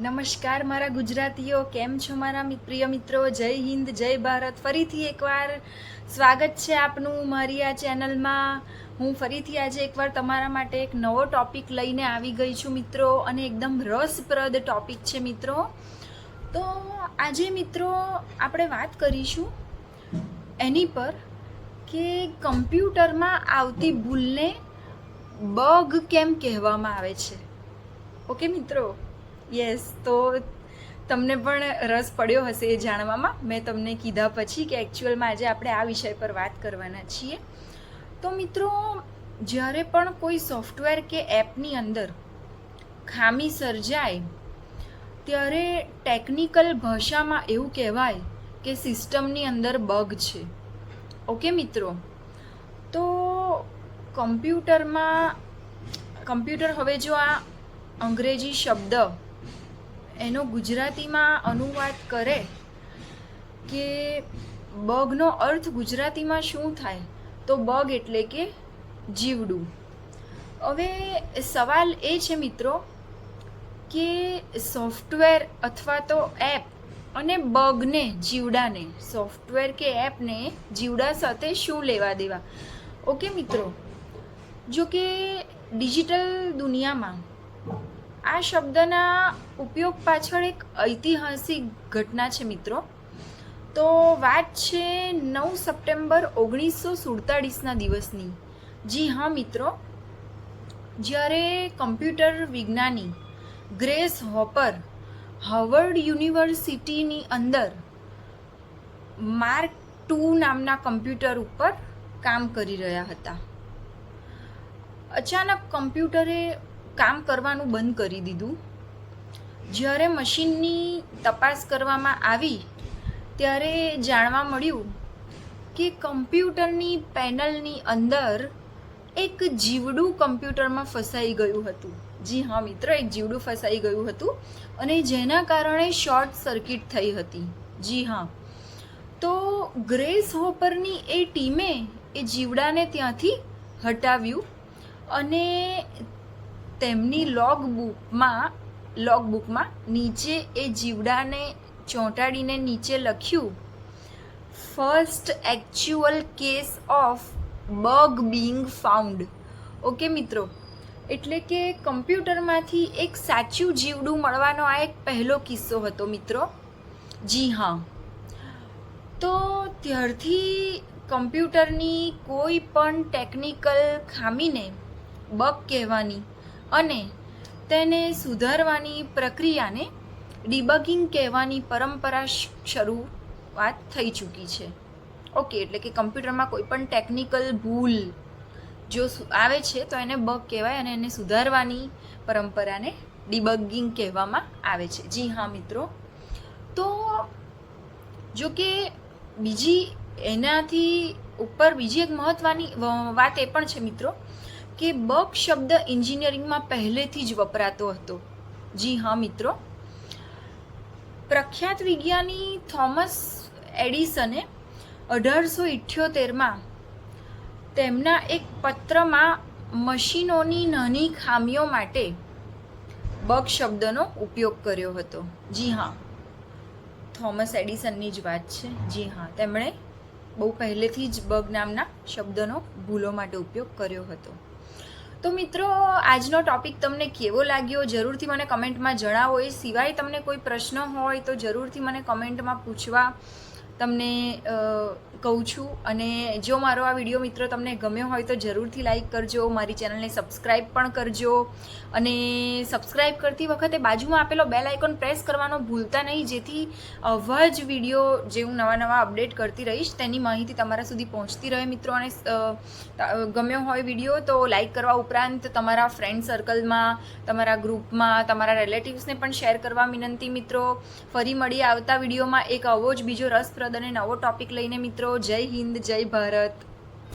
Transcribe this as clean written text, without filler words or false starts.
નમસ્કાર મારા ગુજરાતીઓ, કેમ છો મારા પ્રિય મિત્રો? જય હિન્દ, જય ભારત. ફરીથી એકવાર સ્વાગત છે આપનું મારી આ ચેનલમાં. હું ફરીથી આજે એકવાર તમારા માટે એક નવો ટોપિક લઈને આવી ગઈ છું મિત્રો, અને એકદમ રસપ્રદ ટોપિક છે મિત્રો. તો આજે મિત્રો આપણે વાત કરીશું એની પર કે કમ્પ્યુટરમાં આવતી ભૂલને બગ કેમ કહેવામાં આવે છે. ઓકે મિત્રો, યસ. તો તમને પણ રસ પડ્યો હશે એ જાણવામાં, મેં તમને કીધા પછી કે એકચ્યુઅલમાં આજે આપણે આ વિષય પર વાત કરવાના છીએ. તો મિત્રો, જ્યારે પણ કોઈ સોફ્ટવેર કે એપની અંદર ખામી સર્જાય ત્યારે ટેકનિકલ ભાષામાં એવું કહેવાય કે સિસ્ટમની અંદર બગ છે. ઓકે મિત્રો, તો કમ્પ્યુટર હવે જો આ અંગ્રેજી શબ્દ એનો ગુજરાતીમાં અનુવાદ કરે કે બગનો અર્થ ગુજરાતીમાં શું થાય, તો બગ એટલે કે જીવડું. હવે સવાલ એ છે મિત્રો કે સોફ્ટવેર અથવા તો એપ અને બગને, જીવડાને, સોફ્ટવેર કે એપને જીવડા સાથે શું લેવા દેવા. ઓકે મિત્રો, જો કે ડિજિટલ દુનિયામાં આ શબ્દના ઉપયોગ પાછળ એક ઐતિહાસિક ઘટના છે મિત્રો. તો વાત છે 9 સપ્ટેમ્બર 1947ના દિવસની. જી હા મિત્રો, જ્યારે કમ્પ્યુટર વિજ્ઞાની ગ્રેસ હોપર હાર્વર્ડ યુનિવર્સિટીની અંદર માર્ક II નામના કમ્પ્યુટર ઉપર કામ કરી રહ્યા હતા. અચાનક કમ્પ્યુટરે કામ કરવાનું બંધ કરી દીધું. જ્યારે મશીનની તપાસ કરવામાં આવી ત્યારે જાણવા મળ્યું કે કમ્પ્યુટરની પેનલની અંદર એક જીવડું કમ્પ્યુટરમાં ફસાઈ ગયું હતું. જી હા મિત્રો, એક જીવડું ફસાઈ ગયું હતું અને જેના કારણે શોર્ટ સર્કિટ થઈ હતી. જી હા, તો ગ્રેસ હોપરની એ ટીમે એ જીવડાને ત્યાંથી હટાવ્યું અને તેમની લોગબુકમાં નીચે એ જીવડાને ચોંટાડીને નીચે લખ્યું, first actual case of bug being found. Okay મિત્રો, એટલે કે કમ્પ્યુટરમાંથી એક સાચું જીવડું મળવાનો આ એક પહેલો કિસ્સો હતો મિત્રો. જી હા, તો ત્યારથી કમ્પ્યુટરની કોઈ પણ ટેકનિકલ ખામીને બગ કહેવાની અને તેને સુધારવાની પ્રક્રિયાને ડિબગિંગ કહેવાની પરંપરા શરૂઆત થઈ ચૂકી છે. ઓકે, એટલે કે કમ્પ્યુટરમાં કોઈ પણ ટેકનિકલ ભૂલ જો આવે છે તો એને બગ કહેવાય અને એને સુધારવાની પરંપરાને ડિબગિંગ કહેવામાં આવે છે. જી હા મિત્રો, તો જો કે એનાથી ઉપર બીજી એક મહત્ત્વની વાત એ પણ છે મિત્રો કે બગ શબ્દ એન્જિનિયરિંગમાં પહેલેથી જ વપરાતો હતો. જી હા મિત્રો, પ્રખ્યાત વિજ્ઞાની થોમસ એડિસને 1878માં તેમના એક પત્રમાં મશીનોની નાની ખામીઓ માટે બગ શબ્દનો ઉપયોગ કર્યો હતો. જી હા, થોમસ એડિસનની જ વાત છે. જી હા, તેમણે બહુ પહેલેથી જ બગ નામના શબ્દનો ભૂલો માટે ઉપયોગ કર્યો હતો. તો મિત્રો, આજનો ટોપિક તમને કેવો લાગ્યો જરૂરથી મને કમેન્ટમાં જણાવો. એ સિવાય તમને કોઈ પ્રશ્ન હોય તો જરૂરથી મને કમેન્ટમાં પૂછવા તમને કહું છું. અને જો મારો આ વિડીયો મિત્રો તમને ગમ્યો હોય તો જરૂરથી લાઈક કરજો, મારી ચેનલને સબસ્ક્રાઈબ પણ કરજો. અને સબસ્ક્રાઈબ કરતી વખતે બાજુમાં આપેલો બેલ આઇકોન પ્રેસ કરવાનો ભૂલતા નહીં, જેથી આવા જ વિડીયો જે હું નવા અપડેટ કરતી રહીશ તેની માહિતી તમારા સુધી પહોંચતી રહે મિત્રો. અને ગમ્યો હોય વિડીયો તો લાઈક કરવા ઉપરાંત તમારા ફ્રેન્ડ સર્કલમાં, તમારા ગ્રુપમાં, તમારા રિલેટિવ્સને પણ શેર કરવા વિનંતી મિત્રો. ફરી મળીએ આવતા વિડીયોમાં એક આવો જ બીજો રસપ્રદ અને નવો ટોપિક લઈને મિત્રો. જય હિન્દ, જય ભારત.